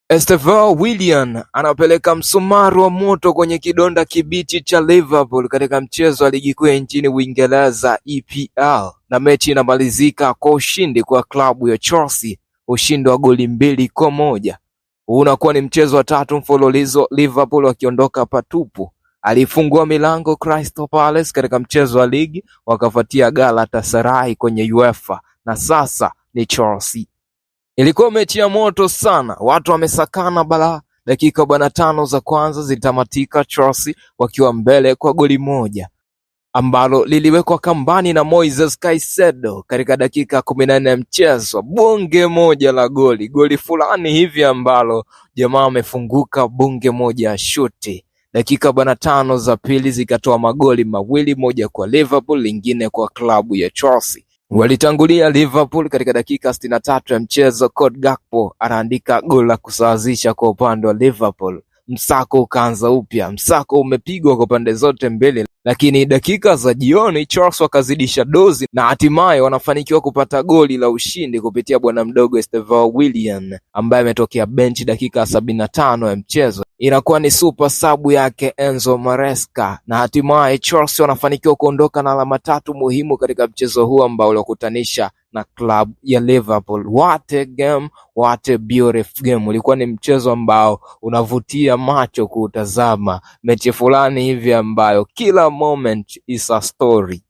Estevao Willian anapeleka msumari wa moto kwenye kidonda kibichi cha Liverpool katika mchezo wa ligi kuu nchini Uingereza EPL, na mechi inamalizika kwa ushindi kwa klabu ya Chelsea, ushindi wa goli 2-1. Huu unakuwa ni mchezo wa tatu mfululizo Liverpool wakiondoka patupu. Alifungua milango Crystal Palace katika mchezo wa ligi, wakafuatia Galatasaray kwenye UEFA, na sasa ni Chelsea. Ilikuwa mechi ya moto sana, watu wamesakana balaa. Dakika 45 za kwanza zilitamatika Chelsea wakiwa mbele kwa goli moja ambalo liliwekwa kambani na Moises Caicedo katika dakika 14 ya mchezo. Bunge moja la goli fulani hivi ambalo jamaa amefunguka bunge moja ya shuti. Dakika 45 za pili zikatoa magoli mawili, moja kwa Liverpool, lingine kwa klabu ya Chelsea. Walitangulia Liverpool katika dakika 63 ya mchezo. Cody Gakpo anaandika goli la kusawazisha kwa upande wa Liverpool. Msako ukaanza upya, msako umepigwa kwa pande zote mbili, lakini dakika za jioni Chelsea wakazidisha dozi na hatimaye wanafanikiwa kupata goli la ushindi kupitia bwana mdogo Estevao Willian ambaye ametokea benchi dakika 75 ya mchezo. Inakuwa ni super sub yake Enzo Maresca, na hatimaye Chelsea wanafanikiwa kuondoka na alama 3 muhimu katika mchezo huu ambao ulikutanisha na club ya Liverpool. What a game, what a beautiful game. Ulikuwa ni mchezo ambao unavutia macho kutazama, mechi fulani hivi ambayo kila moment is a story.